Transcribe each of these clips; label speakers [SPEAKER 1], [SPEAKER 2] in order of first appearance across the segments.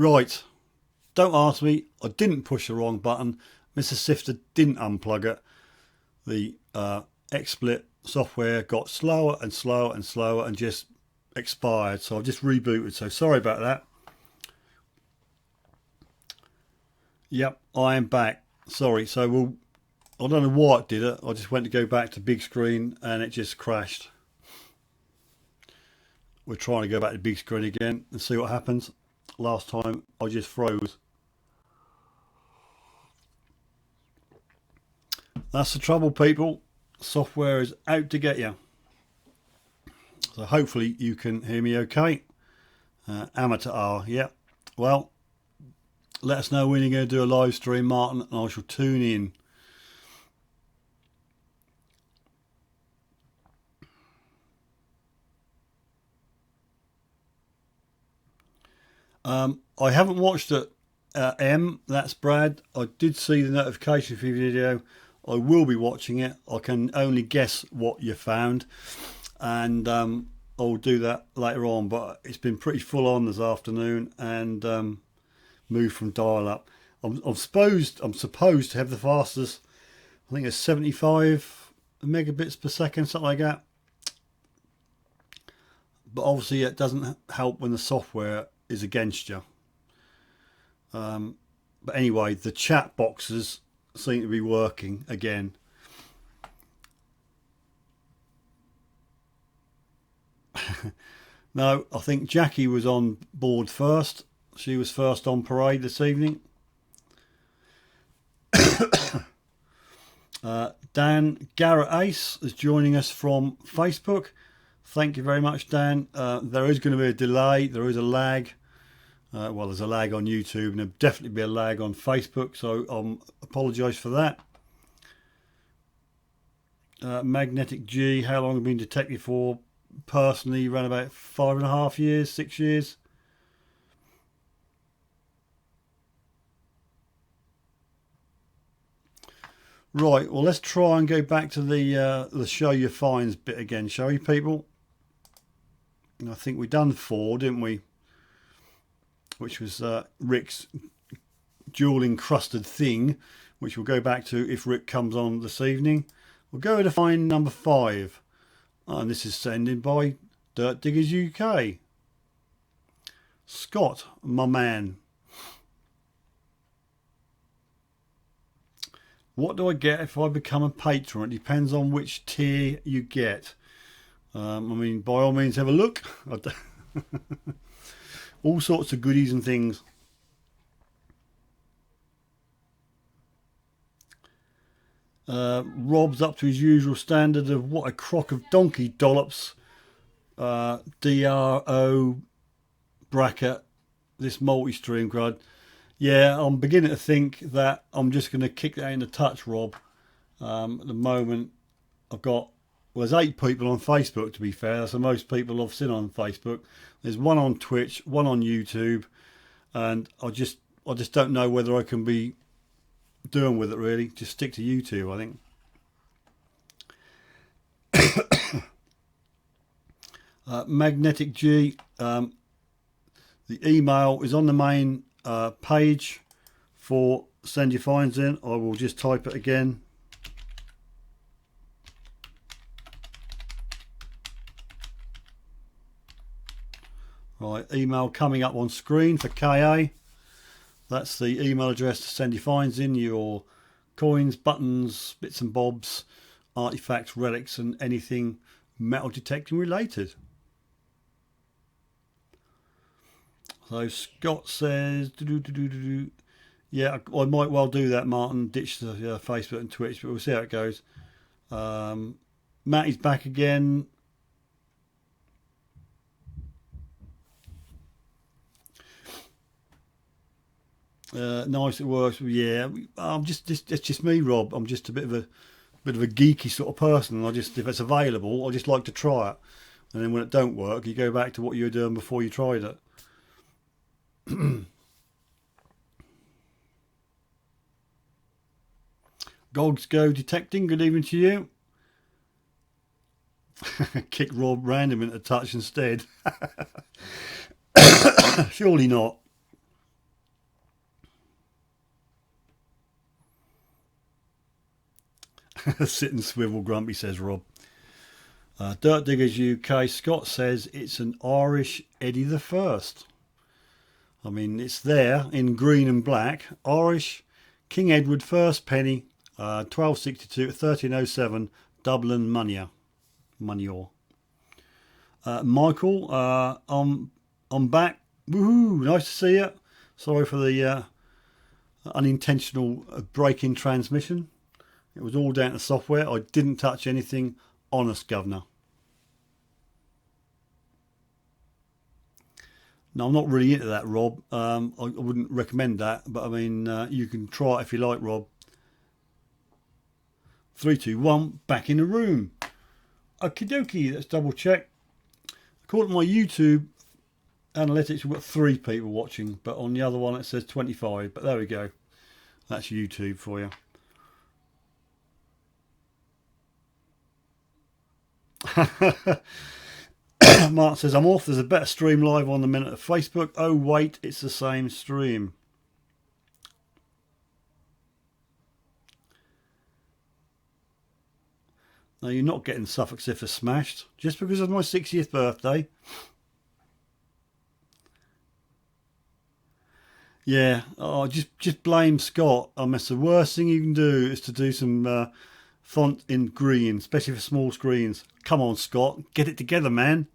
[SPEAKER 1] Right, don't ask me. I didn't push the wrong button. Mr. Sifter didn't unplug it. The XSplit software got slower and slower and slower and just expired. So I've just rebooted. So sorry about that. Yep, I am back. Sorry. So I don't know why it did it. I just went to go back to big screen and it just crashed. We're trying to go back to big screen again and see what happens. Last time I just froze. That's the trouble, people. Software is out to get you. So hopefully you can hear me okay. Amateur hour, yeah. Well, let us know when you're going to do a live stream, Martin, and I shall tune in. I haven't watched it, M. That's Brad. I did see the notification for your video. I will be watching it. I can only guess what you found, and I'll do that later on. But it's been pretty full on this afternoon, and moved from dial up. I'm supposed to have the fastest. I think it's 75 megabits per second, something like that. But obviously, it doesn't help when the software is against you. But anyway, the chat boxes seem to be working again. No, I think Jackie was on board first. She was first on parade this evening. Dan Garrett Ace is joining us from Facebook. Thank you very much, Dan. There is going to be a delay. There is a lag. Well, there's a lag on YouTube, and there'll definitely be a lag on Facebook, so I apologise for that. Magnetic G, how long have you been detective for? Personally, around about 5.5 years, 6 years. Right, well, let's try and go back to the show your finds bit again, shall we, people? I think we done 4, didn't we? Which was Rick's jewel encrusted thing, which we'll go back to if Rick comes on this evening. We'll go to find number 5, and this is sent in by Dirt Diggers UK. Scott, my man. What do I get if I become a patron? It depends on which tier you get. I mean, by all means, have a look. All sorts of goodies and things. Rob's up to his usual standard of what a crock of donkey dollops. DRO bracket, this multi-stream crud. Yeah, I'm beginning to think that I'm just going to kick that into touch, Rob. At the moment, I've got, well, there's 8 people on Facebook, to be fair. So most people I've seen on Facebook. There's 1 on Twitch, 1 on YouTube, and I just don't know whether I can be doing with it, really. Just stick to YouTube, I think. Magnetic G, the email is on the main page for send your finds in. I will just type it again. Right, email coming up on screen for KA. That's the email address to send your finds in, your coins, buttons, bits and bobs, artifacts, relics, and anything metal detecting related. So Scott says, yeah, I might well do that, Martin. Ditch the Facebook and Twitch, but we'll see how it goes. Matty's back again. Nice, it works. Yeah, it's just me, Rob. I'm just a bit of a geeky sort of person. If it's available, I just like to try it. And then when it don't work, you go back to what you were doing before you tried it. Gogs go detecting. Good evening to you. Kick Rob random into touch instead. Surely not. Sit and swivel, grumpy, says Rob. Dirt Diggers UK, Scott says it's an Irish Eddie the First. I mean, it's there in green and black. Irish King Edward First penny, 1262 1307, Dublin Money. Michael, I'm back. Woohoo! Nice to see you. Sorry for the unintentional break in transmission. It was all down to software. I didn't touch anything. Honest, governor. No, I'm not really into that, Rob. I wouldn't recommend that, but I mean, you can try it if you like, Rob. 3, 2, 1, back in the room. Okie dokie, let's double check. According to my YouTube analytics, we've got 3 people watching, but on the other one it says 25. But there we go. That's YouTube for you. Mark says, I'm off. There's a better stream live on the minute of Facebook. Oh, wait, it's the same stream. No, you're not getting Suffolk Sifter smashed just because of my 60th birthday. Yeah, oh, just blame Scott. I mean, the worst thing you can do is to do some font in green, especially for small screens. Come on, Scott, get it together, man.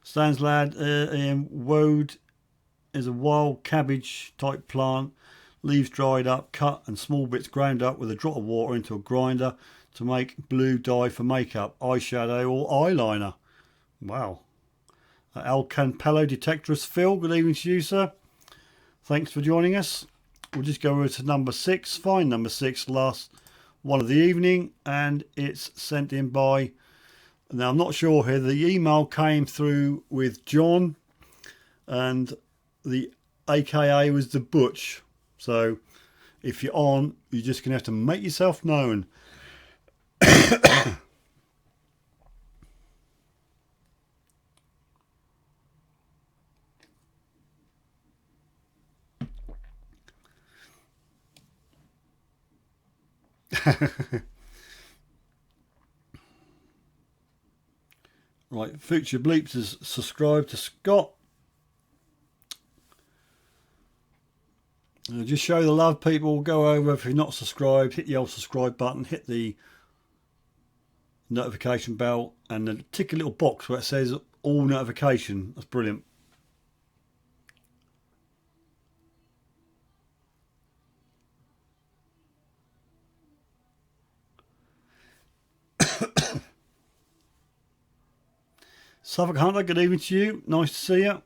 [SPEAKER 1] Stan's lad, woad is a wild cabbage type plant. Leaves dried up, cut and small bits ground up with a drop of water into a grinder to make blue dye for makeup, eyeshadow or eyeliner. Wow. Al Campello, Detectorist Phil, good evening to you, sir. Thanks for joining us. We'll just go over to number 6. Find number 6, last one of the evening, and it's sent in by... Now, I'm not sure here. The email came through with John, and the AKA was the Butch. So, if you're on, you're just going to have to make yourself known. Right, Future Bleeps has subscribed to Scott. Just show the love, people. Go over, if you're not subscribed, hit the old subscribe button, hit the notification bell, and then tick a little box where it says all notification. That's brilliant. Suffolk Hunter, good evening to you. Nice to see you.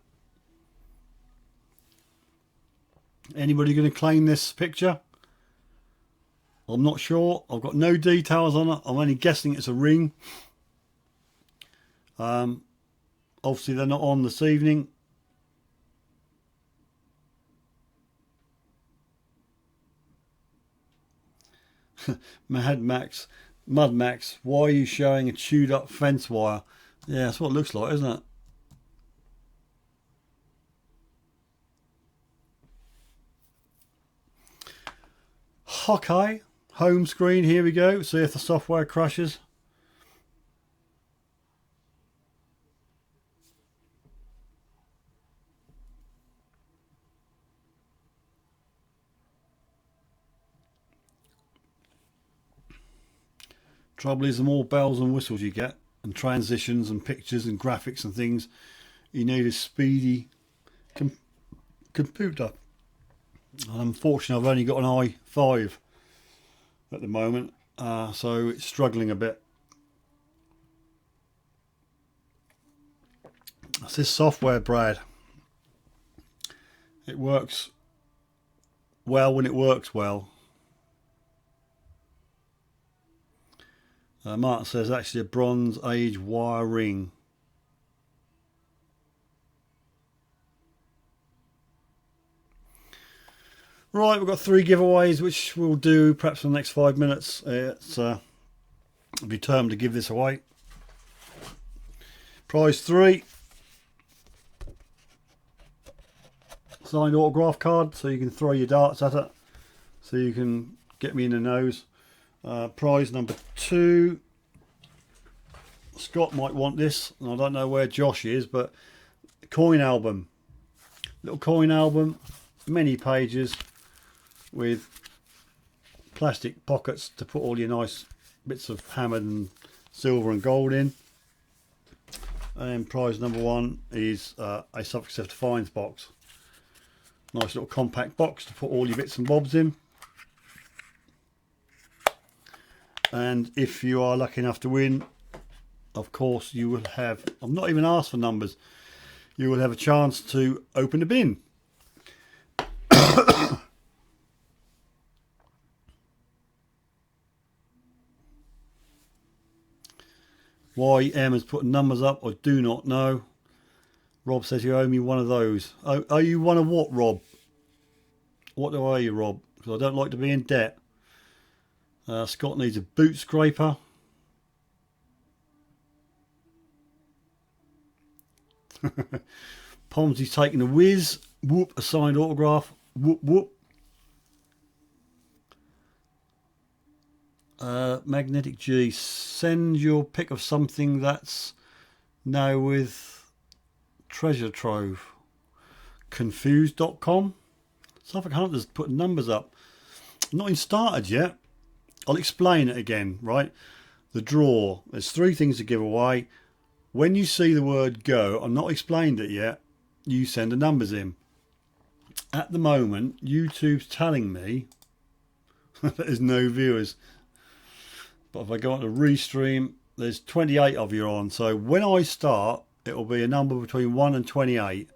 [SPEAKER 1] Anybody going to claim this picture? I'm not sure. I've got no details on it. I'm only guessing it's a ring. Obviously they're not on this evening. Mad Max, why are you showing a chewed up fence wire? Yeah, that's what it looks like, isn't it? Okay, home screen, here we go. See if the software crashes. Trouble is, the more bells and whistles you get, and transitions and pictures and graphics and things, you need a speedy computer. And unfortunately, I've only got an i5 at the moment, so it's struggling a bit. That's this software, Brad. It works well when it works well. Mark says actually a Bronze Age wire ring. Right, we've got 3 giveaways, which we'll do perhaps in the next 5 minutes. It's determined to give this away. Prize 3. Signed autograph card, so you can throw your darts at it. So you can get me in the nose. Prize number 2. Scott might want this, and I don't know where Josh is, but coin album. Little coin album, many pages with plastic pockets to put all your nice bits of hammered and silver and gold in. And prize number 1 is a Suffolk Sifter Finds box. Nice little compact box to put all your bits and bobs in. And if you are lucky enough to win, of course you will have, I'm not even asked for numbers, you will have a chance to open the bin. Why Emma's putting numbers up, I do not know. Rob says you owe me one of those. Owe you one of what, Rob? What do I owe you, Rob? Because I don't like to be in debt. Scott needs a boot scraper. Pomsy's taking a whiz. Whoop, a signed autograph. Whoop, whoop. Magnetic G, send your pick of something that's now with treasure trove. Confused.com. Suffolk Hunters putting numbers up. Not even started yet. I'll explain it again, right? The draw. There's 3 things to give away. When you see the word go, I've not explained it yet, you send the numbers in. At the moment, YouTube's telling me there's no viewers. But if I go on to restream, there's 28 of you on. So when I start, it will be a number between 1 and 28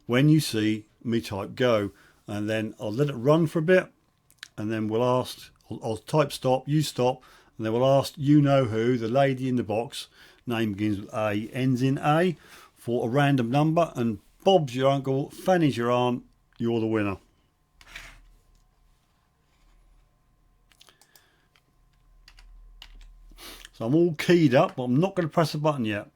[SPEAKER 1] when you see me type go. And then I'll let it run for a bit. And then we'll ask, I'll type stop, you stop. And then we'll ask you know who, the lady in the box, name begins with A, ends in A, for a random number. And Bob's your uncle, Fanny's your aunt, you're the winner. So I'm all keyed up, but I'm not going to press a button yet.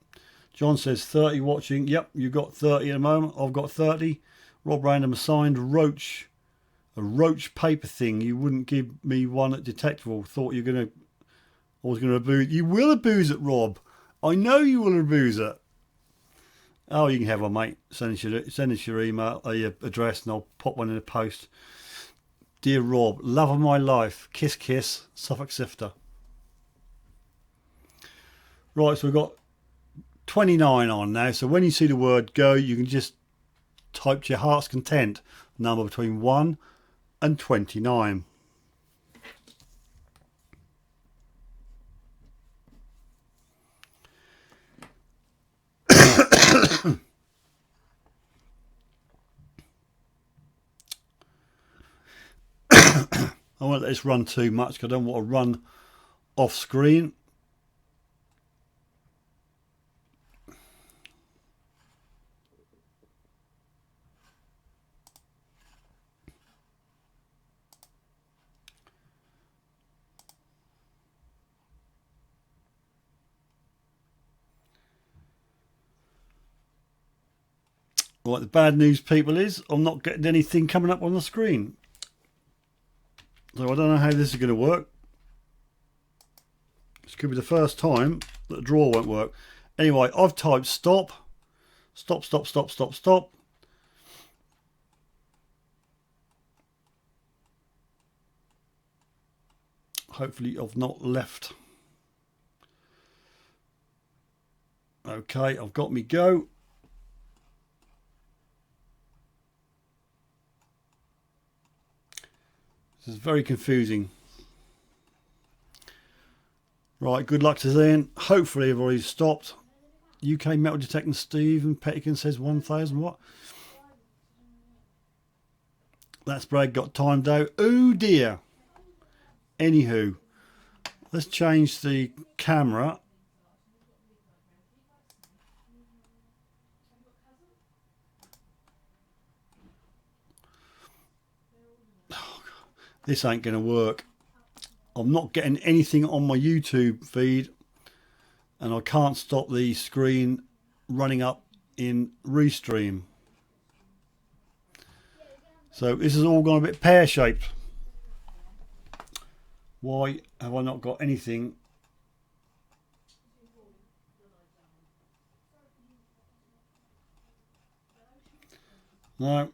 [SPEAKER 1] John says 30 watching. Yep, you got 30 at the moment. I've got 30. Rob Random assigned Roach. A Roach paper thing. You wouldn't give me one at Detectorist. Thought you're going to... I was going to abuse... You will abuse it, Rob. I know you will abuse it. Oh, you can have one, mate. Send us your email, your address, and I'll pop one in the post. Dear Rob, love of my life. Kiss, kiss. Suffolk Sifter. Right, so we've got 29 on now. So when you see the word go, you can just type to your heart's content. Number between 1 and 29. I won't let this run too much because I don't want to run off screen. Right, the bad news, people, is I'm not getting anything coming up on the screen. So I don't know how this is going to work. This could be the first time that the draw won't work. Anyway, I've typed stop. Stop, stop, stop, stop, stop. Hopefully I've not left. Okay, I've got me go. This is very confusing. Right, good luck to Ian. Hopefully everybody's stopped. UK metal detecting Stephen Pettican says 1,000 what? That's Brad got timed out. Oh dear. Anywho, let's change the camera. This ain't going to work. I'm not getting anything on my YouTube feed, and I can't stop the screen running up in Restream. So this has all gone a bit pear-shaped. Why have I not got anything? No,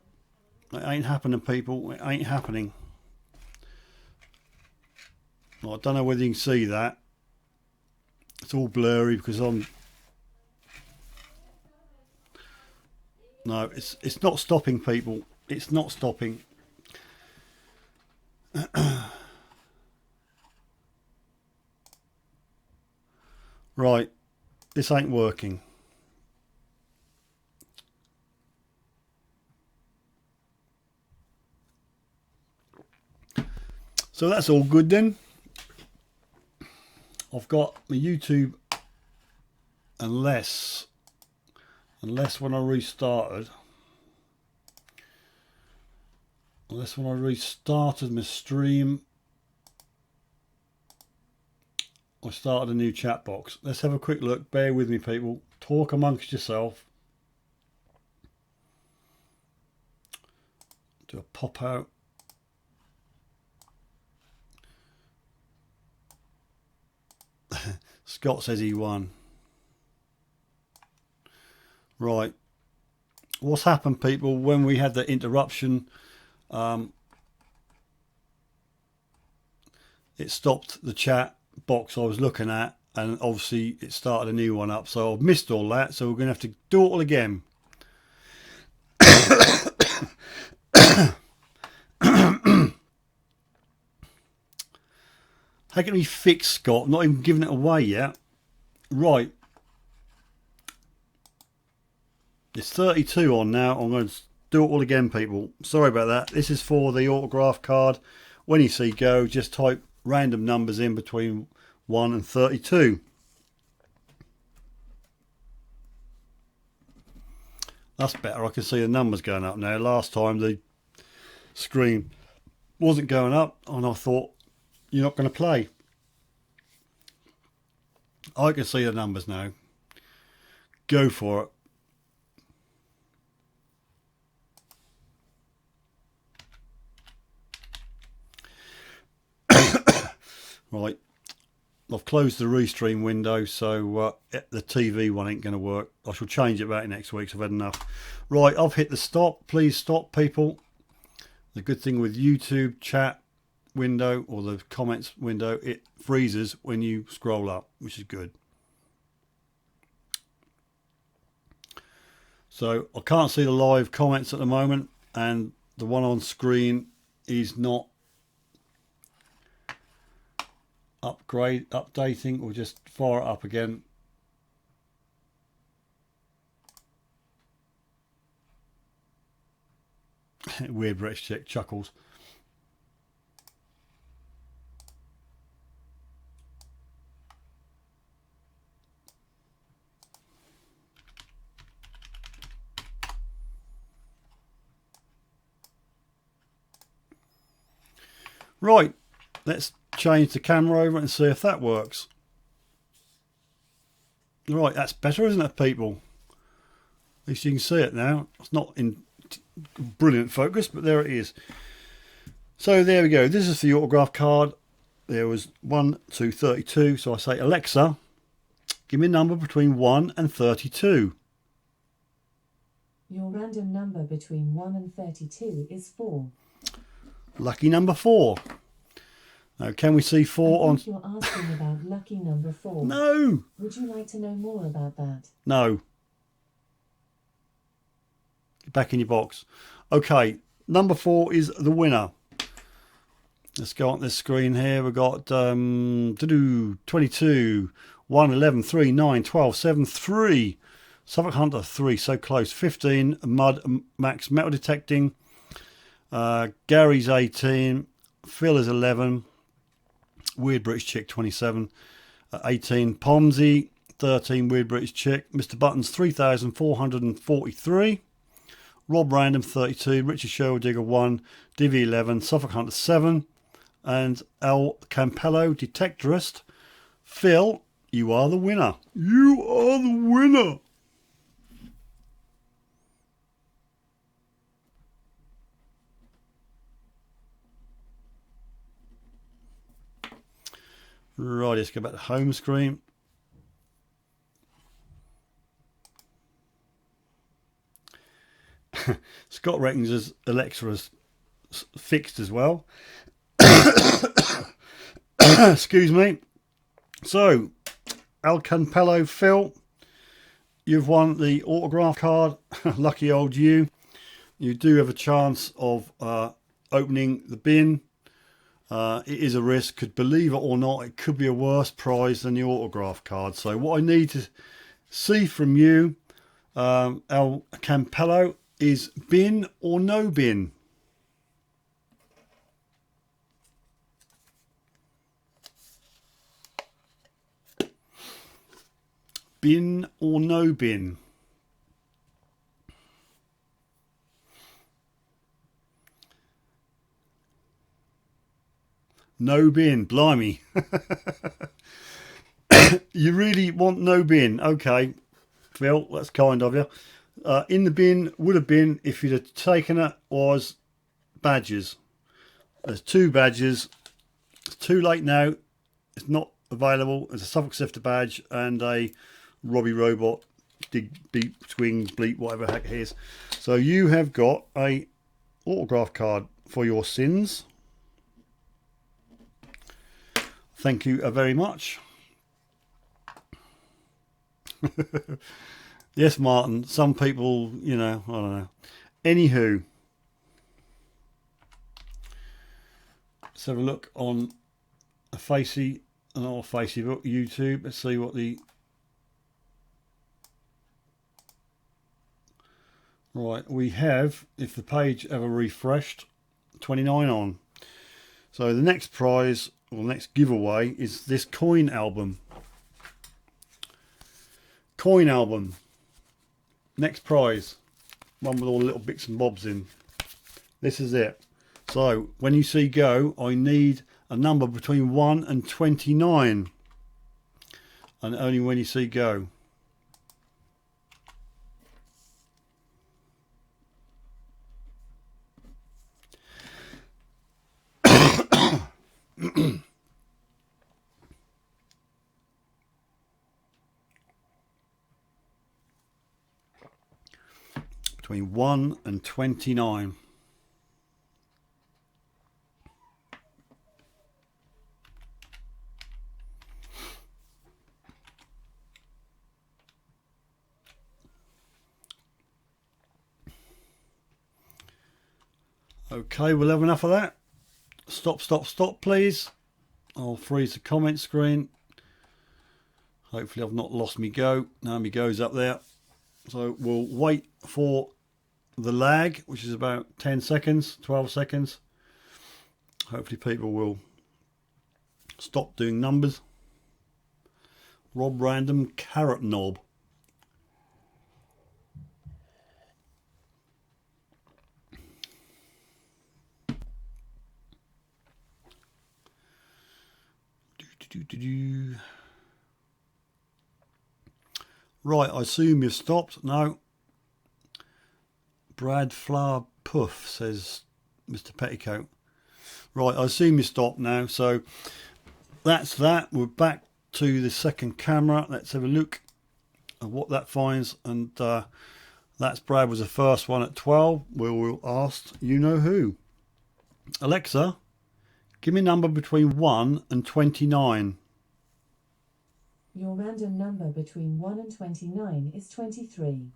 [SPEAKER 1] it ain't happening, people. It ain't happening. Well, I don't know whether you can see that. It's all blurry because I'm... No, it's not stopping, people. It's not stopping. Right, this ain't working. So that's all good then. I've got my YouTube, unless when I restarted my stream, I started a new chat box. Let's have a quick look. Bear with me, people. Talk amongst yourself. Do a pop out. Scott says he won. Right. What's happened, people, when we had the interruption? It stopped the chat box I was looking at, and obviously it started a new one up. So I've missed all that. So we're going to have to do it all again. How can we fix, Scott? I'm not even giving it away yet. Right. It's 32 on now. I'm going to do it all again, people. Sorry about that. This is for the autograph card. When you see go, just type random numbers in between 1 and 32. That's better. I can see the numbers going up now. Last time the screen wasn't going up, and I thought, you're not going to play. I can see the numbers now. Go for it. Right. I've closed the restream window, so the TV one ain't going to work. I shall change it back next week, so I've had enough. Right, I've hit the stop. Please stop, people. The good thing with YouTube chat window or the comments window, it freezes when you scroll up, which is good. So I can't see the live comments at the moment, and the one on screen is not updating. We'll just fire it up again. Weird British chick chuckles. Right, let's change the camera over and see if that works. Right, that's better, isn't it, people? At least you can see it now. It's not in brilliant focus, but there it is. So there we go. This is the autograph card. There was 1 to 32. So I say, Alexa, give me a number between 1 and 32.
[SPEAKER 2] Your random number between 1 and 32 is 4.
[SPEAKER 1] Lucky number 4. Now, can we see 4 on...
[SPEAKER 2] You're asking about lucky number 4.
[SPEAKER 1] No.
[SPEAKER 2] Would you like to know more about that?
[SPEAKER 1] No. Get back in your box. Okay, number 4 is the winner. Let's go on this screen here. We've got 22, 1, 11, 3, 9, 12, 7, 3. Suffolk Hunter 3, so close. 15, Mud, Max Metal Detecting. Gary's 18. Phil is 11. Weird British Chick 27. 18, Pomsey. 13, Weird British Chick. Mr. Buttons 3,443. Rob Random 32. Richard Sherwood Digger 1. Divi 11. Suffolk Hunter 7. And El Campello Detectorist. Phil, you are the winner. You are the winner. Right, let's go back to home screen. Scott reckons his Alexa is fixed as well. Excuse me. So, Al Campello, Phil, you've won the autograph card. Lucky old you. You do have a chance of opening the bin. It is a risk. Could believe it or not, it could be a worse prize than the autograph card. So what I need to see from you, Al Campello, is bin or no bin. Bin or no bin. No bin, blimey. You really want no bin? Okay, Phil, that's kind of you. In the bin would have been, if you'd have taken it, was badges. There's 2 badges. It's too late now. It's not available. There's a Suffolk Sifter badge and a Robbie Robot dig beep swing bleep whatever the heck it is. So you have got a autograph card for your sins. Thank you very much. Yes, Martin, some people, you know, I don't know. Anywho, let's have a look on a Facey, an old Facey book, YouTube. Let's see what the... Right, we have, if the page ever refreshed, 29 on. So the next prize, or the next giveaway, is this coin album. Coin album. Next prize. One with all the little bits and bobs in. This is it. So when you see go, I need a number between 1 and 29. And only when you see go. Between 1 and 29. Okay, we'll have enough of that. Stop, stop, stop, please. I'll freeze the comment screen. Hopefully I've not lost me go. Now me go's up there. So we'll wait for the lag, which is about 10 seconds, 12 seconds. Hopefully people will stop doing numbers. Rob Random Carrot Knob. Right, I assume you've stopped. No. Brad Flower Puff, says Mr. Petticoat. Right, I assume you stopped now. So that's that. We're back to the second camera. Let's have a look at what that finds. And that's Brad was the first one at 12. We'll ask you know who. Alexa, give me a number between 1 and 29.
[SPEAKER 2] Your random number between 1 and 29 is 23.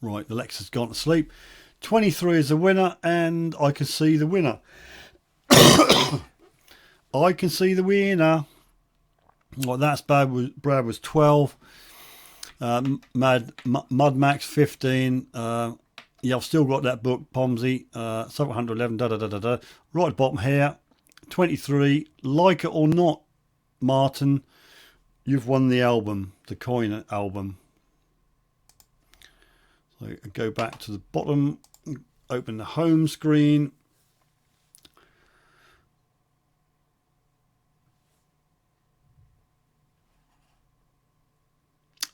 [SPEAKER 1] Right, Alexa's gone to sleep. 23 is the winner, and I can see the winner. I can see the winner. Well, that's bad. Brad was 12. Mud Max 15. Yeah, I've still got that book, Pomsey. 711. Da da da da da. Right at the bottom here. 23. Like it or not, Martin, you've won the album, the coin album. So go back to the bottom. Open the home screen.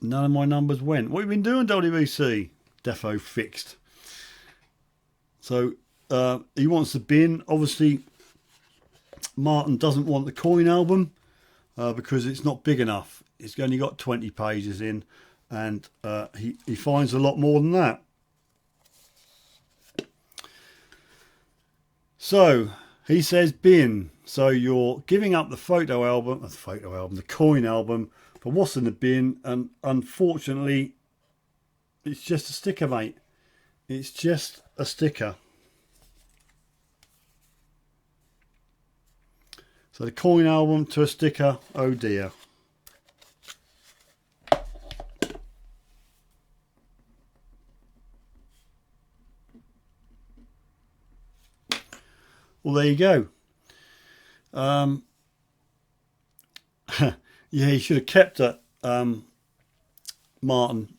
[SPEAKER 1] None of my numbers went. What have you been doing, WBC? Defo fixed. So he wants the bin. Obviously, Martin doesn't want the coin album because it's not big enough. It's only got 20 pages in, and he finds a lot more than that. So he says bin. So you're giving up the the coin album for what's in the bin, and unfortunately, it's just a sticker, mate. It's just a sticker. So the coin album to a sticker, oh dear. Well, there you go. Yeah, he should have kept it, Martin.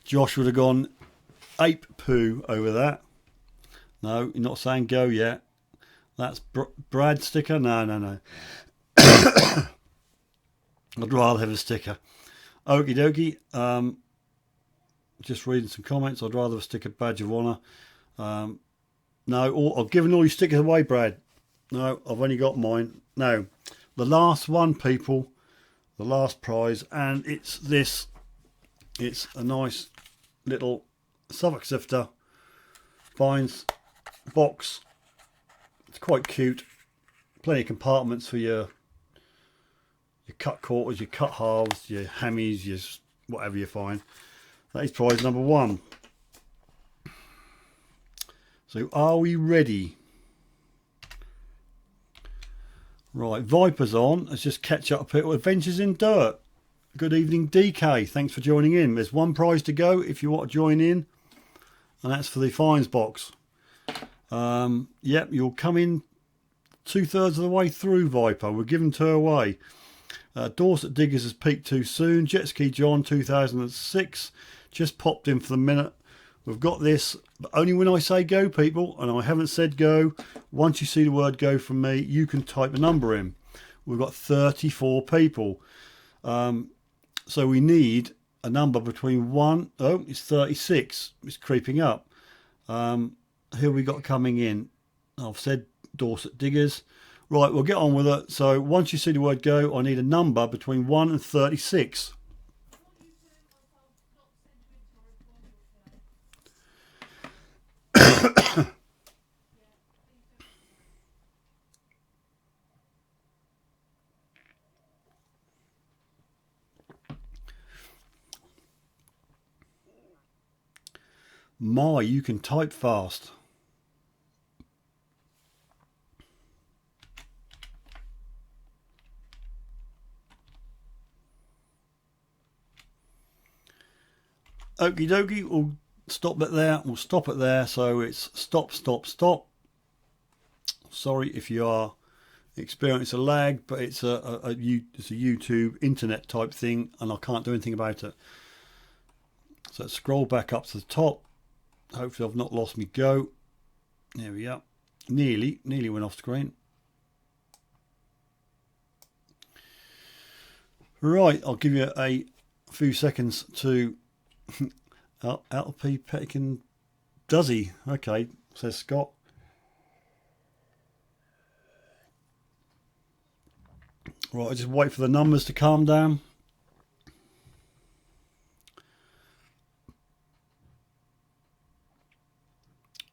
[SPEAKER 1] Josh would have gone ape poo over that. No, you're not saying go yet. That's Brad sticker? No. I'd rather have a sticker. Okie dokie. Just reading some comments. I'd rather have a sticker badge of honour. No, I've given all your stickers away, Brad. No, I've only got mine. No, the last one, people. The last prize. And it's this. It's a nice little Suffolk Sifter Finds box. It's quite cute. Plenty of compartments for your cut quarters, your cut halves, your hammies, your whatever you find. That is prize number 1. So are we ready? Right, Viper's on. Let's just catch up a bit with Adventures in Dirt. Good evening, DK. Thanks for joining in. There's one prize to go if you want to join in, and that's for the fines box. Yep, you'll come in 2/3 of the way through, Viper. We're giving 2 away. Dorset Diggers has peaked too soon. Jet Ski John 2006 just popped in for the minute. We've got this, but only when I say go, people, and I haven't said go. Once you see the word go from me, you can type a number in. We've got 34 people. So we need a number between 1... Oh, it's 36. It's creeping up. Who we got coming in? I've said Dorset Diggers. Right, we'll get on with it. So once you see the word go, I need a number between 1 and 36. My, you can type fast. Okie dokie, we'll stop it there. We'll stop it there. So it's stop. Sorry if you are experiencing a lag, but it's a YouTube internet type thing, and I can't do anything about it. So scroll back up to the top. Hopefully I've not lost me go. There we go. Nearly went off screen. Right, I'll give you a few seconds to LP Pettican. Does he? Okay, says Scott. Right, I just wait for the numbers to calm down.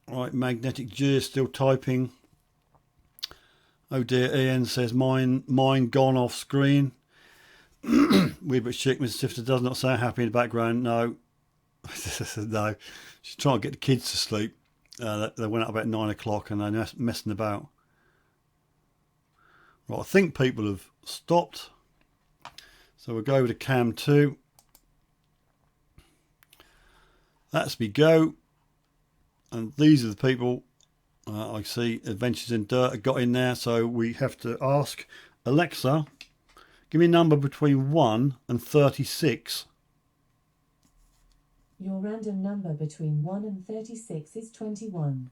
[SPEAKER 1] Right, Magnetic G is still typing. Oh dear, Ian says mine gone off screen. Weird but chick, Mr. Sifter does not sound happy in the background. No. No. She's trying to get the kids to sleep. They went up about 9 o'clock and they're messing about. Right, I think people have stopped. So we'll go over to cam 2. That's me go. And these are the people I see Adventures in Dirt have got in there. So we have to ask Alexa, give me a number between 1 and 36.
[SPEAKER 2] Your random number between 1 and 36 is 21.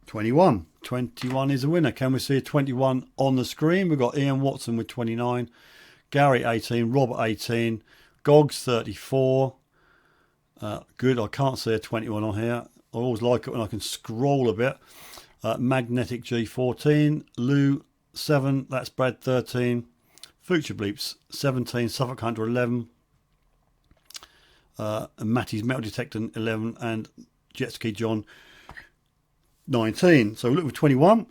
[SPEAKER 1] 21. 21 is a winner. Can we see a 21 on the screen? We've got Ian Watson with 29, Gary 18, Robert 18, Gogs 34. Good, I can't see a 21 on here. I always like it when I can scroll a bit. Magnetic G14, Lou 7, that's Brad 13, Future Bleeps 17, Suffolk Hunter 11, and Matty's Metal Detector 11, and Jet Ski John 19. So we're looking for 21.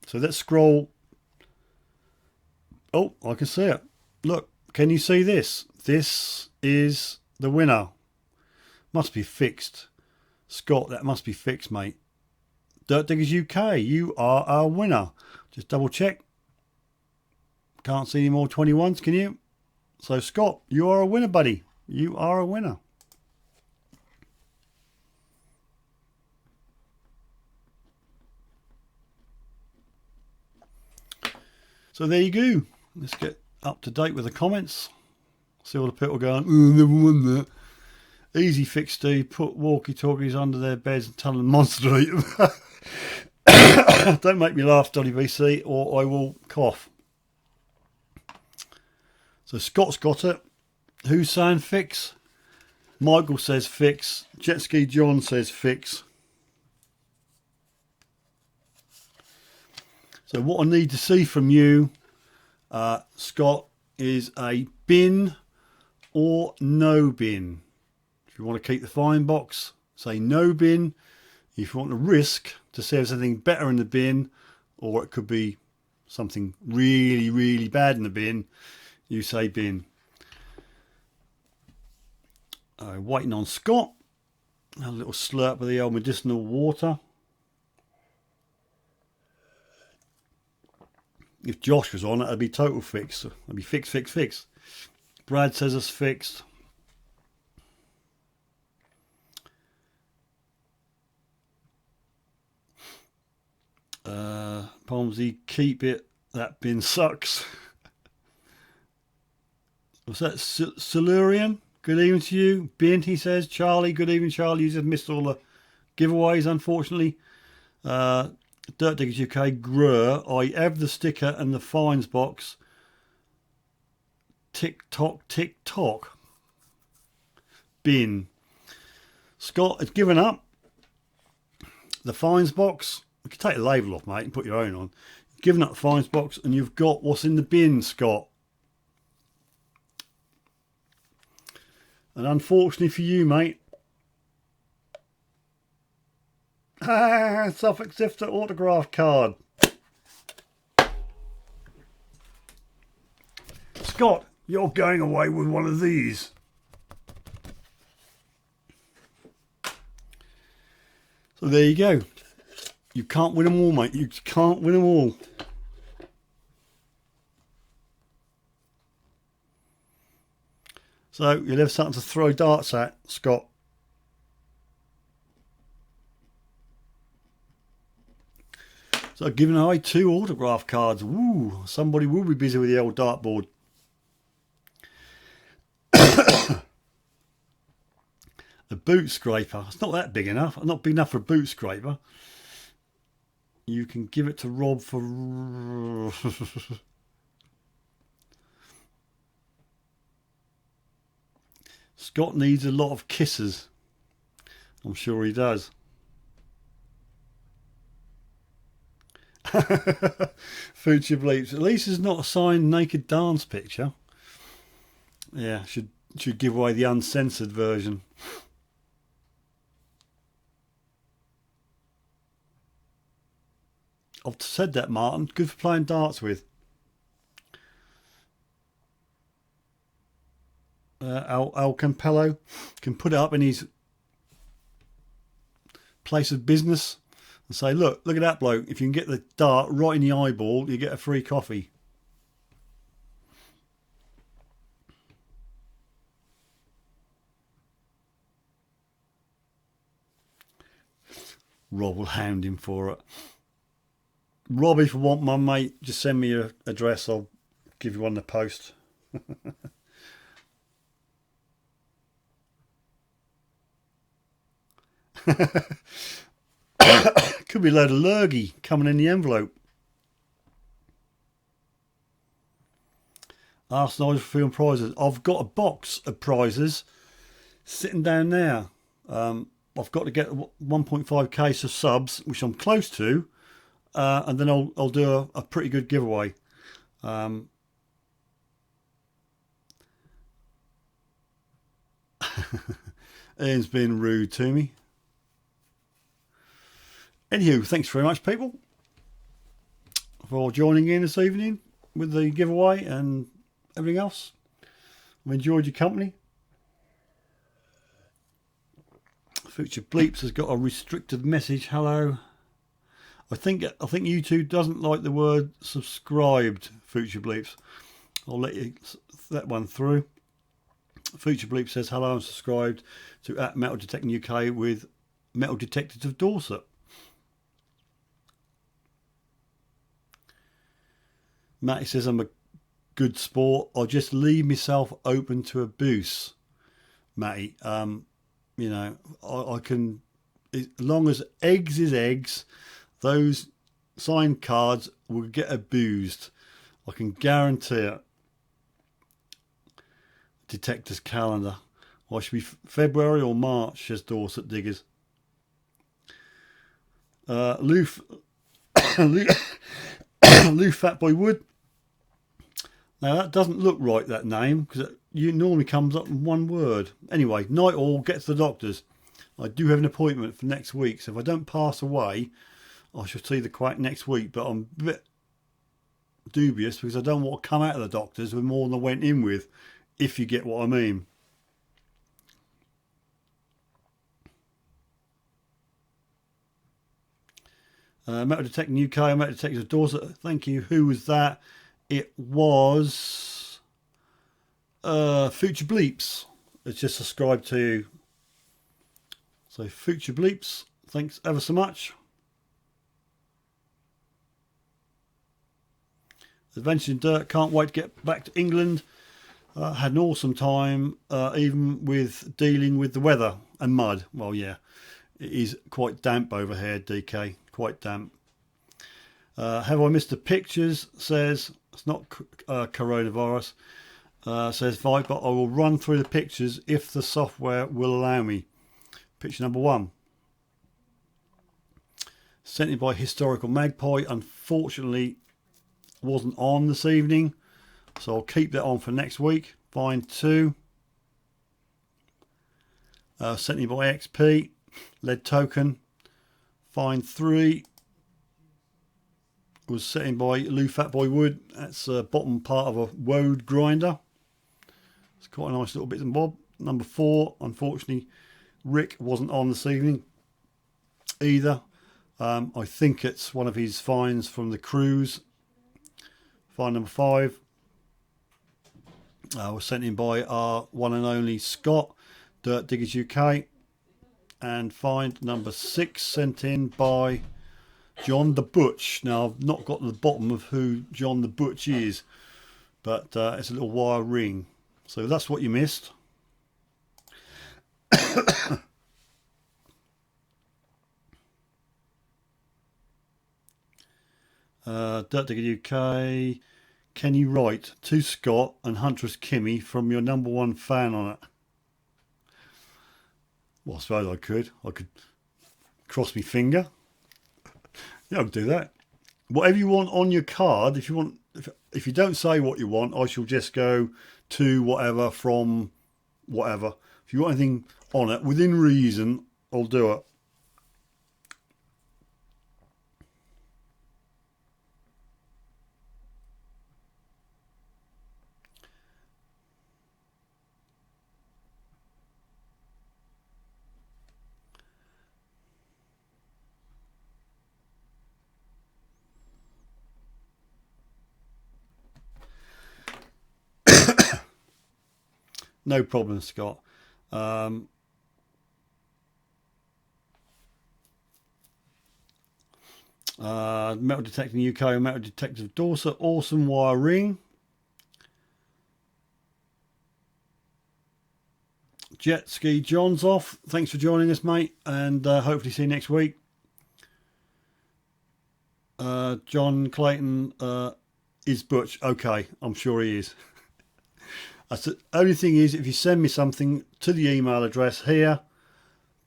[SPEAKER 1] So let's scroll. Oh, I can see it. Look, can you see this? This is the winner. Must be fixed. Scott, that must be fixed, mate. Dirt Diggers UK, you are our winner. Just double check. Can't see any more 21s, can you? So Scott, you are a winner, buddy. You are a winner. So there you go. Let's get up to date with the comments. See all the people going, oh, never won that. Easy fix, Steve. Put walkie-talkies under their beds and tell them monster eat them. Don't make me laugh, WBC, or I will cough. So Scott's got it. Who's saying fix? Michael says fix. Jet Ski John says fix. So what I need to see from you, Scott, is a bin or no bin. If you want to keep the fine box, say no bin. If you want to risk to see if there's anything better in the bin, or it could be something really, really bad in the bin, you say bin. Waiting on Scott. A little slurp of the old medicinal water. If Josh was on, it'd be total fix. It'd be fix, fix, fix. Brad says it's fixed. Pomsey, keep it. That bin sucks. Was that Silurian? Good evening to you. Bin, he says. Charlie, good evening, Charlie. You just missed all the giveaways, unfortunately. Dirt Diggers UK, Grur. I have the sticker and the fines box. Tick tock, tick tock. Bin. Scott has given up. The fines box. You can take the label off, mate, and put your own on. You've given up the fines box, and you've got what's in the bin, Scott. And unfortunately for you, mate, Suffolk Sifter autograph card. Scott, you're going away with one of these. So there you go. You can't win them all, mate. You can't win them all. So you'll have something to throw darts at, Scott. So I've given away 2 autograph cards. Woo! Somebody will be busy with the old dartboard. A boot scraper. It's not that big enough. Not big enough for a boot scraper. You can give it to Rob for... Scott needs a lot of kisses. I'm sure he does. Future Bleeps. At least it's not a signed naked dance picture. Yeah, should give away the uncensored version. I've said that, Martin. Good for playing darts with. Al Campello can put it up in his place of business and say, look at that bloke. If you can get the dart right in the eyeball, you get a free coffee. Rob will hound him for it. Rob, if you want one, mate, just send me your address. I'll give you one in the post. Could be a load of lurgy coming in the envelope. Ask Nigel for film prizes. I've got a box of prizes sitting down there. I I've got to get 1.5k of subs, which I'm close to, and then I'll do a pretty good giveaway. Ian's been rude to me. Anywho, thanks very much, people, for joining in this evening with the giveaway and everything else. I've enjoyed your company. Future Bleeps has got a restricted message. Hello. I think YouTube doesn't like the word subscribed, Future Bleeps. I'll let you that one through. Future Bleep says hello, I'm subscribed to @Metal Detecting UK with Metal Detectors of Dorset. Matty says I'm a good sport. I'll just leave myself open to abuse. Matty, you know, I can, as long as eggs is eggs, those signed cards will get abused. I can guarantee it. Detector's calendar. Well, should be February or March, says Dorset Diggers. Lou Fatboy Wood. Now that doesn't look right, that name, because it normally comes up in one word. Anyway, night all, get to the doctors. I do have an appointment for next week, so if I don't pass away, I shall see the quack next week. But I'm a bit dubious because I don't want to come out of the doctors with more than I went in with, if you get what I mean. Metal Detecting UK, Metal Detectors of Dorset. Thank you. Who was that? It was Future Bleeps. It's just subscribed to. So Future Bleeps, thanks ever so much. Adventure in Dirt, can't wait to get back to England. Had an awesome time, even with dealing with the weather and mud. Well, yeah, it is quite damp over here, DK. Quite damp. Have I missed the pictures? Says it's not coronavirus. Says Viper, I will run through the pictures if the software will allow me. Picture number 1. Sent in by Historical Magpie. Unfortunately, wasn't on this evening, so I'll keep that on for next week. Find 2. Sent in by XP. Lead Token. Find 3. Was set in by Lou Fatboy Wood. That's the bottom part of a woad grinder. It's quite a nice little bit and bob. Number 4, unfortunately, Rick wasn't on this evening either. I think it's one of his finds from the cruise. Find number 5 was sent in by our one and only Scott, Dirt Diggers UK. And find number 6 sent in by John the Butch. Now, I've not got to the bottom of who John the Butch is, but it's a little wire ring. So that's what you missed. Dirt Digger UK, Kenny Wright to Scott and Huntress Kimmy from your number 1 fan on it. Well, I suppose I could cross my finger. Yeah, I'll do that. Whatever you want on your card, if you don't say what you want, I shall just go to whatever from whatever. If you want anything on it within reason, I'll do it. No problem, Scott. Metal Detecting UK, Metal Detectors of Dorset, awesome wire ring. Jet Ski John's off. Thanks for joining us, mate, and hopefully see you next week. John Clayton is Butch. Okay, I'm sure he is. That's the only thing is, if you send me something to the email address here,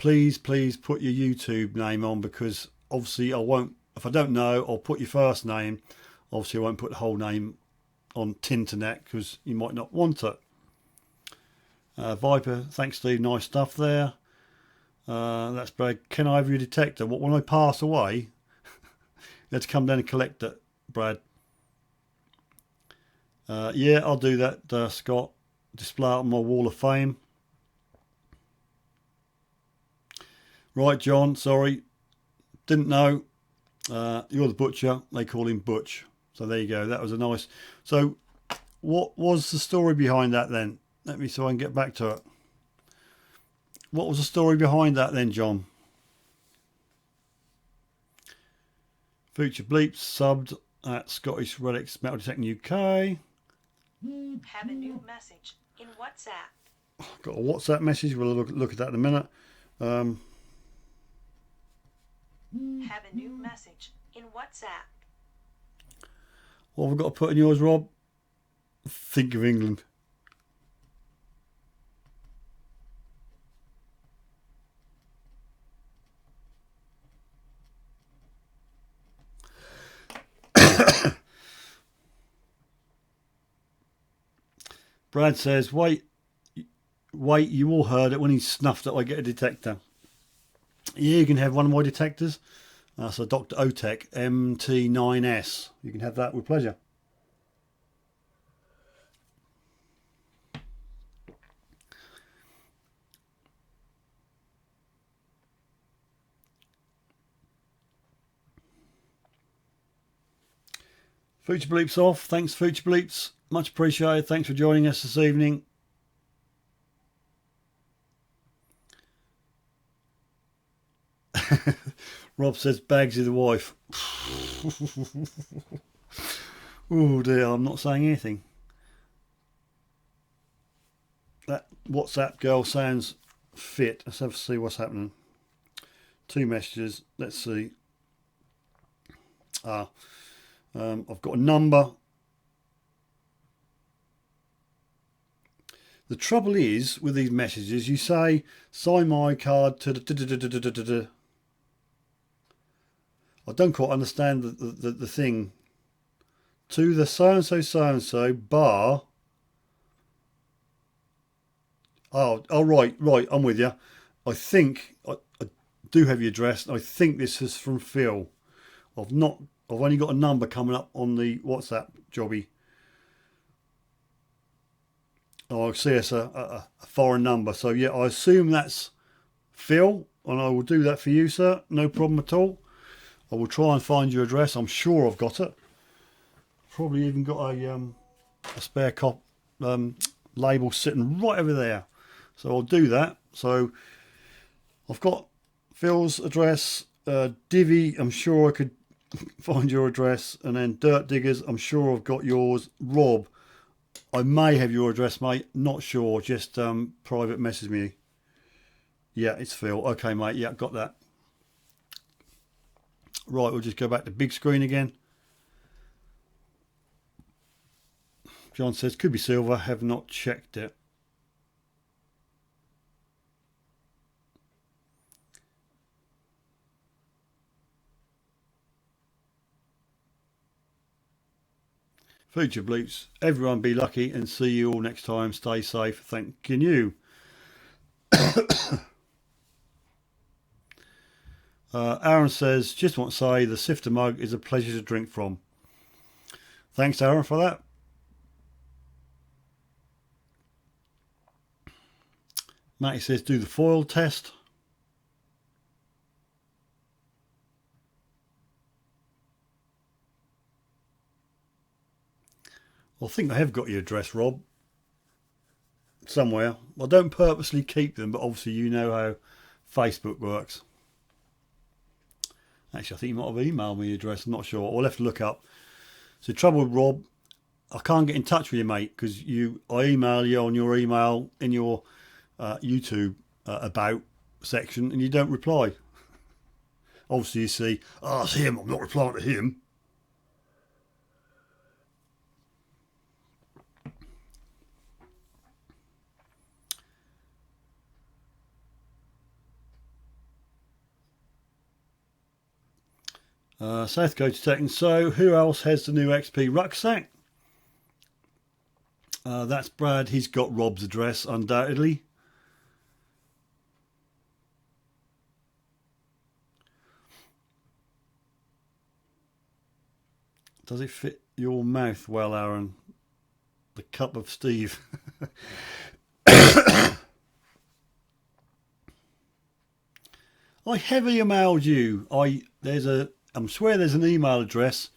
[SPEAKER 1] please put your YouTube name on, because obviously I won't, if I don't know, I'll put your first name. Obviously I won't put the whole name on Tinternet because you might not want it. Viper, thanks Steve, nice stuff there. That's Brad. Can I have your detector? What, when I pass away? You have to come down and collect it, Brad. Yeah, I'll do that, Scott. Display it on my wall of fame. Right, John, sorry. Didn't know. You're the butcher. They call him Butch. So there you go. That was a nice... So what was the story behind that then? Let me, so I can get back to it. What was the story behind that then, John? Future Bleeps subbed at Scottish Relics Metal Detecting UK.
[SPEAKER 3] Have a new message in WhatsApp.
[SPEAKER 1] Got a WhatsApp message. We'll look at that in a minute.
[SPEAKER 3] Have a new message in WhatsApp.
[SPEAKER 1] What have we got to put in yours, Rob? Think of England. Brad says, wait, you all heard it when he snuffed it. I get a detector. Yeah, you can have one of my detectors. So Dr. Otech MT9S. You can have that with pleasure. Future Bleeps off. Thanks, Future Bleeps. Much appreciated. Thanks for joining us this evening. Rob says, Bagsy the wife. Oh dear, I'm not saying anything. That WhatsApp girl sounds fit. Let's have to see what's happening. 2 messages. Let's see. I've got a number. The trouble is with these messages, you say, sign my card to the... I don't quite understand the thing. To the so-and-so bar... Oh, right, I'm with you. I think I do have your address. I think this is from Phil. I've only got a number coming up on the WhatsApp jobby. Oh, I see it's a foreign number. So yeah, I assume that's Phil, and I will do that for you, sir. No problem at all. I will try and find your address. I'm sure I've got it. Probably even got a spare label sitting right over there. So I'll do that. So I've got Phil's address. Divvy, I'm sure I could find your address. And then Dirt Diggers, I'm sure I've got yours. Rob, I may have your address, mate. Not sure. Just private message me. Yeah, it's Phil. Okay, mate. Yeah, got that. Right, we'll just go back to big screen again. John says, could be silver. Have not checked it. Future Bleeps. Everyone be lucky and see you all next time. Stay safe. Thanking you. Aaron says, just want to say the Sifter mug is a pleasure to drink from. Thanks, Aaron, for that. Matty says, do the foil test. I think I have got your address, Rob. Somewhere. I don't purposely keep them, but obviously you know how Facebook works. Actually, I think you might have emailed me your address. I'm not sure. I'll have to look up. So, trouble with Rob, I can't get in touch with you, mate, because I email you on your email in your YouTube about section, and you don't reply. Obviously, you see, it's him. I'm not replying to him. South Coast Tech. And so, who else has the new XP rucksack? That's Brad. He's got Rob's address, undoubtedly. Does it fit your mouth well, Aaron? The cup of Steve. I heavily emailed you. I'm sure there's an email address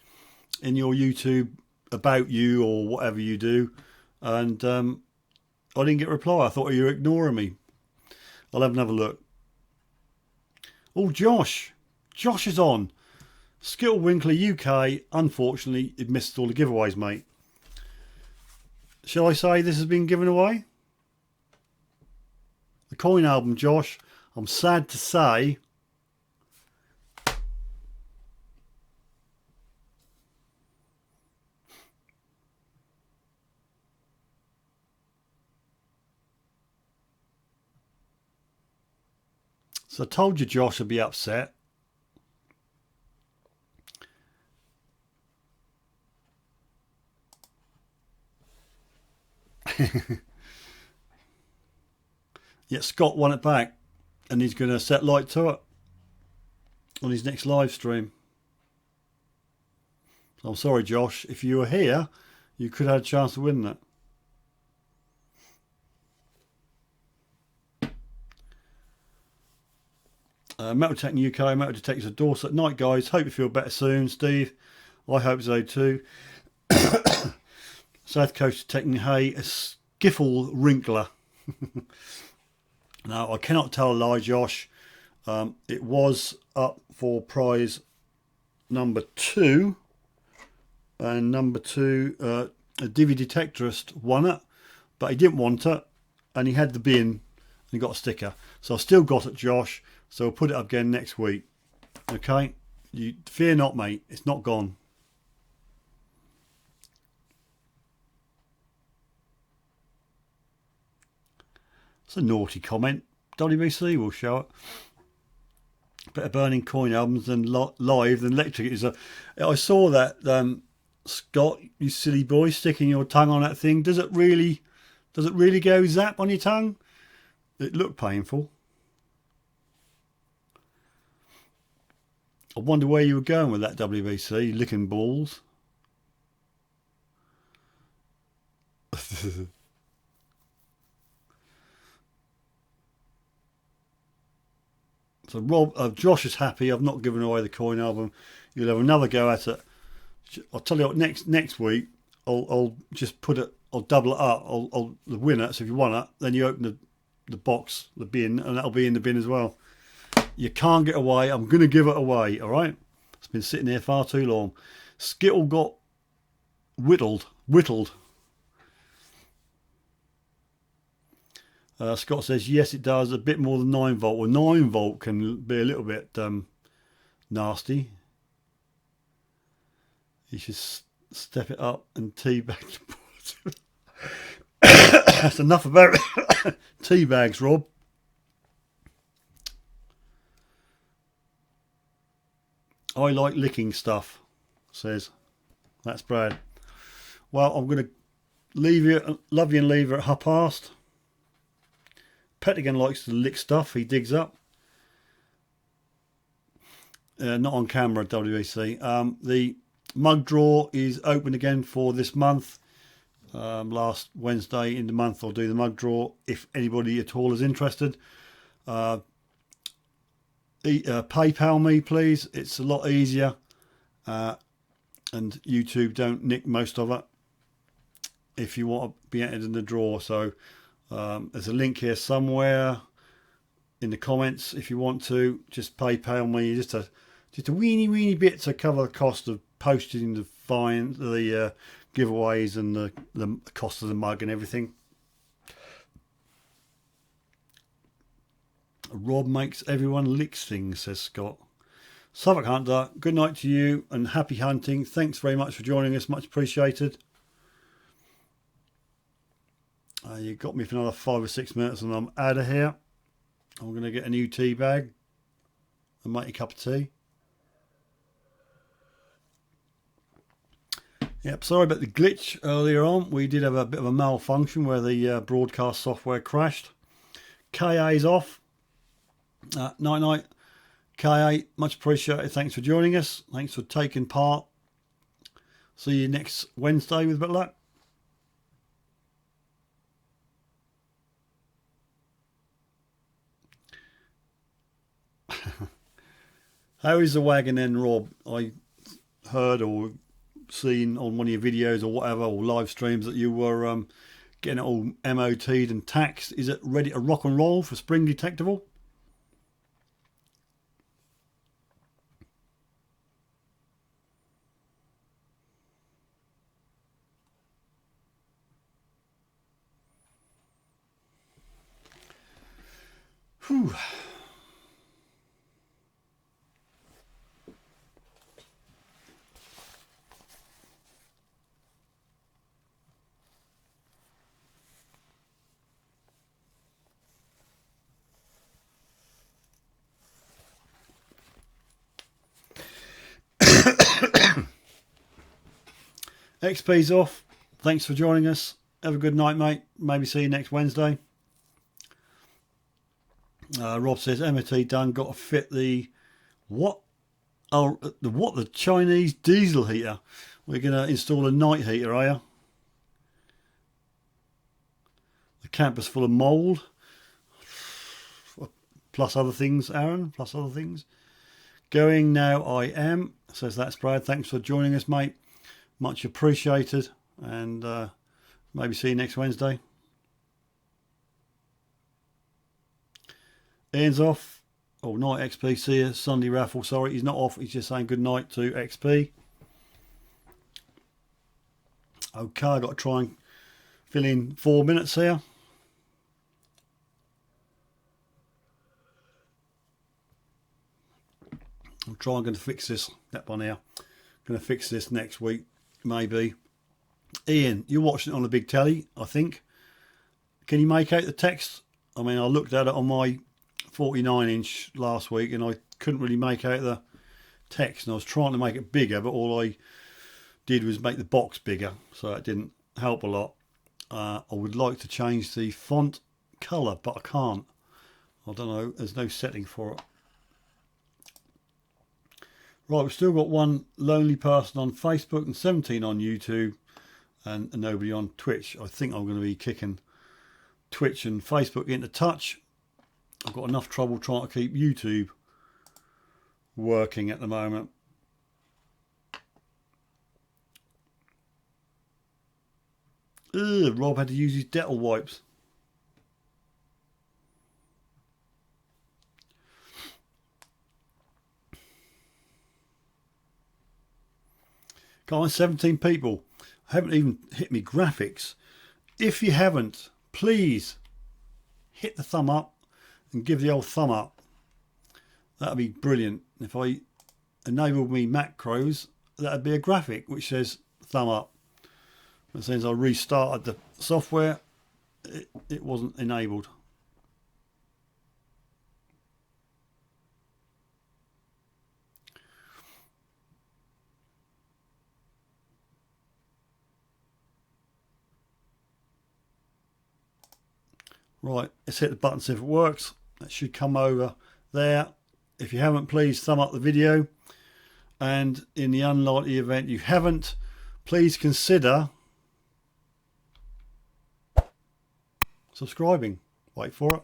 [SPEAKER 1] in your YouTube about you or whatever you do, and I didn't get a reply. I thought you were ignoring me. I'll have another look. Oh, Josh is on. Skittle Winkler UK. Unfortunately, it missed all the giveaways, mate. Shall I say this has been given away? The coin album, Josh. I'm sad to say. So I told you Josh would be upset. Yet Scott won it back, and he's going to set light to it on his next live stream. So I'm sorry, Josh. If you were here, you could have had a chance to win that. Metal Tech UK, Metal Detectors of Dorset. Night, guys. Hope you feel better soon, Steve. I hope so too. South Coast Tech Hay, a skiffle wrinkler. Now, I cannot tell a lie, Josh. It was up for prize number 2. And number 2, a DVD Detectorist won it. But he didn't want it. And he had the bin. And he got a sticker. So I've still got it, Josh. So we'll put it up again next week. Okay? You fear not, mate. It's not gone. It's a naughty comment. WBC will show it. Better burning coin albums than live than electric. I saw that, Scott, you silly boy, sticking your tongue on that thing. Does it really go zap on your tongue? It looked painful. I wonder where you were going with that, WBC, licking balls. So Josh is happy. I've not given away the coin album. You'll have another go at it. I'll tell you what. Next week, I'll just put it. I'll double it up. I'll the winner. So if you want it, then you open the box, the bin, and that'll be in the bin as well. You can't get away. I'm going to give it away. All right. It's been sitting there far too long. Skittle got whittled. Scott says, yes, it does. A bit more than 9 volt. Well, 9 volt can be a little bit nasty. You should step it up and teabag the That's enough about tea bags, Rob. I like licking stuff, says. That's Brad. Well, I'm going to love you and leave you at past. Pettigan likes to lick stuff he digs up. Not on camera, WEC. The mug draw is open again for this month. Last Wednesday in the month I'll do the mug draw if anybody at all is interested. PayPal me, please. It's a lot easier. And YouTube don't nick most of it if you want to be entered in the draw. So there's a link here somewhere in the comments if you want to. Just PayPal me just a weeny bit to cover the cost of posting the giveaways and the cost of the mug and everything. Rob makes everyone lick things, says Scott. Suffolk Hunter, good night to you and happy hunting. Thanks very much for joining us, much appreciated. You got me for another 5 or 6 minutes and I'm out of here. I'm going to get a new tea bag and make a cup of tea. Yep, sorry about the glitch earlier on. We did have a bit of a malfunction where the broadcast software crashed. KA's off. Night night. KA, much appreciated. Thanks for joining us. Thanks for taking part. See you next Wednesday with a bit of luck. How is the wagon then, Rob? I heard or seen on one of your videos or whatever, or live streams, that you were getting it all MOT'd and taxed. Is it ready to rock and roll for spring detectable? Whew. XP's off. Thanks for joining us. Have a good night, mate. Maybe see you next Wednesday. Rob says MOT done. Got to fit the what? Oh, the Chinese diesel heater. We're going to install a night heater, are you? The campus full of mould. Plus other things, Aaron. Plus other things. Going now, I am. Says that's Brad. Thanks for joining us, mate. Much appreciated. And maybe see you next Wednesday. Ian's off. Oh, night XP. See you. Sunday raffle. Sorry, he's not off. He's just saying good night to XP. Okay, I've got to try and fill in 4 minutes here. I'm trying to fix this. That one here. Going to fix this next week, maybe. Ian, you're watching it on the big telly, I think. Can you make out the text? I mean, I looked at it on my 49-inch last week and I couldn't really make out the text. And I was trying to make it bigger, but all I did was make the box bigger, so it didn't help a lot. I would like to change the font colour, but I can't. I don't know. There's no setting for it. Right, we've still got one lonely person on Facebook and 17 on YouTube and nobody on Twitch. I think I'm going to be kicking Twitch and Facebook into touch. I've got enough trouble trying to keep YouTube working at the moment. Ugh, Rob had to use his Dettol wipes. Come on, 17 people. I haven't even hit me graphics. If you haven't, please hit the thumb up and give the old thumb up. That'd be brilliant. If I enabled me macros, that'd be a graphic which says thumb up. But since I restarted the software, it wasn't enabled. Right, let's hit the button, see if it works. That should come over there. If you haven't, please thumb up the video. And in the unlikely event you haven't, please consider subscribing. Wait for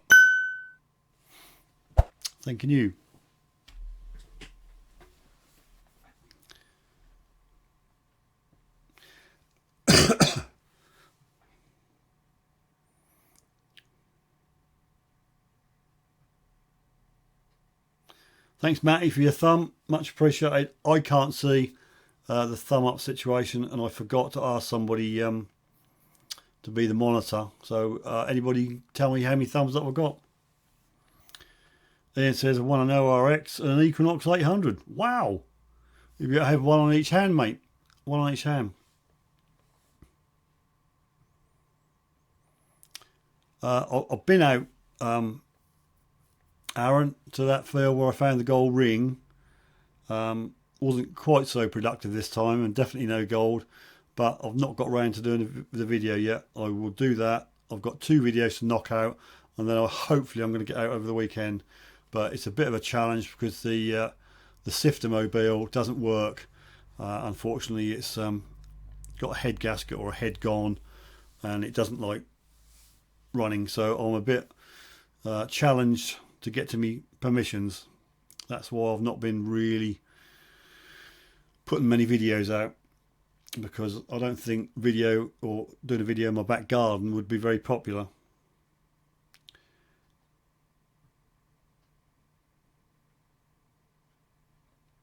[SPEAKER 1] it. Thanking you. Thanks, Matty, for your thumb. Much appreciated. I can't see the thumb up situation, and I forgot to ask somebody to be the monitor. So anybody tell me how many thumbs up I've got? Ian says, I want an ORX and an Equinox 800. Wow. You've got to have one on each hand, mate. One on each hand. I've been out, Aaron, to that field where I found the gold ring. Wasn't quite so productive this time, and definitely no gold. but I've not got around to doing the video yet. I will do that. I've got 2 videos to knock out, and then hopefully I'm going to get out over the weekend. But it's a bit of a challenge because the Sifter mobile doesn't work. Unfortunately, it's got a head gasket or a head gone, and it doesn't like running. So I'm a bit challenged to get to me permissions. That's why I've not been really putting many videos out, because I don't think video or doing a video in my back garden would be very popular.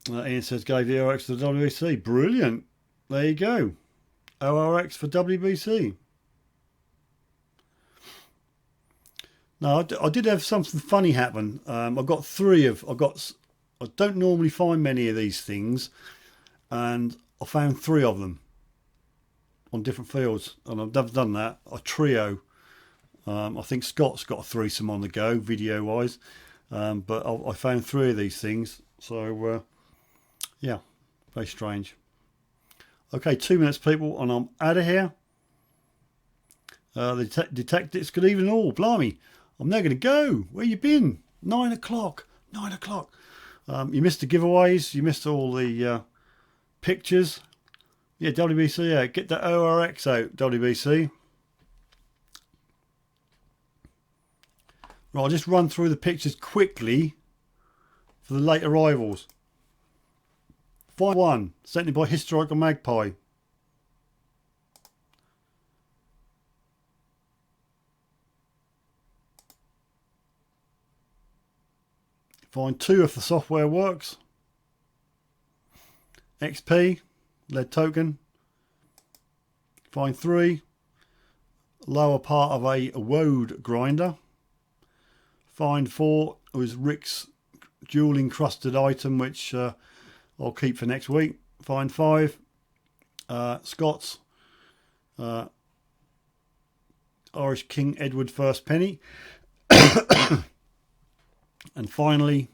[SPEAKER 1] Ian says gave the ORX to the WBC. Brilliant. There you go. ORX for WBC. Now I did have something funny happen. I don't normally find many of these things, and I found 3 of them on different fields, and I've never done that. A trio. I think Scott's got a threesome on the go, video wise, but I found 3 of these things. So yeah, very strange. Okay, 2 minutes, people, and I'm out of here. The Detectorist, good evening all. Blimey, I'm now going to go. Where you been? 9 o'clock. 9 o'clock. You missed the giveaways. You missed all the pictures. Yeah, WBC, yeah, get that ORX out, WBC. Right, I'll just run through the pictures quickly for the late arrivals. Find 1, sent in by Historical Magpie. Find 2 if the software works. XP, lead token. Find 3, lower part of a woad grinder. Find 4 was Rick's jewel encrusted item, which I'll keep for next week. Find 5, Scott's Irish King Edward first penny. And finally,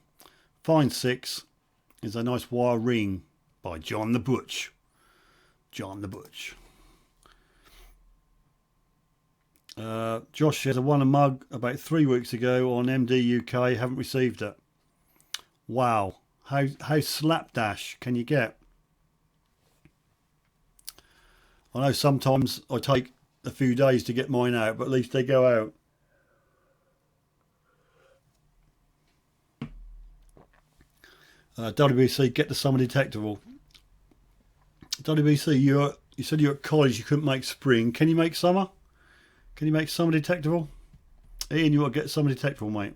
[SPEAKER 1] find 6 is a nice wire ring by John the Butch. John the Butch. Josh says I won a mug about 3 weeks ago on MD UK. Haven't received it. Wow, how slapdash can you get? I know sometimes I take a few days to get mine out, but at least they go out. WBC, get the summer detectable. WBC, you said you're at college, you couldn't make spring. Can you make summer? Can you make summer detectable? Ian, you want to get summer detectable, mate.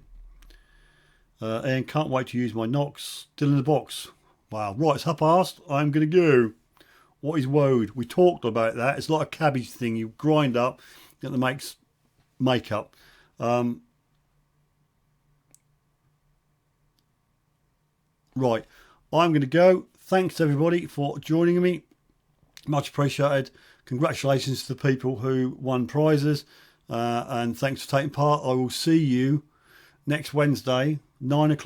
[SPEAKER 1] Ian, can't wait to use my Knox. Still in the box. Wow, right, it's 1:30. I'm going to go. What is woad? We talked about that. It's like a cabbage thing. You grind up, get the makeup. Right, I'm going to go. Thanks everybody for joining me. Much appreciated. Congratulations to the people who won prizes, and thanks for taking part. I will see you next Wednesday, 9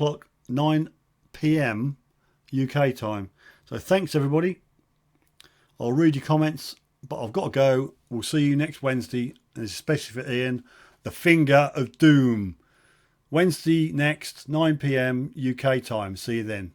[SPEAKER 1] p.m. UK time. So thanks everybody. I'll read your comments, but I've got to go. We'll see you next Wednesday, and especially for Ian, the Finger of Doom. Wednesday next, 9 p.m. UK time. See you then.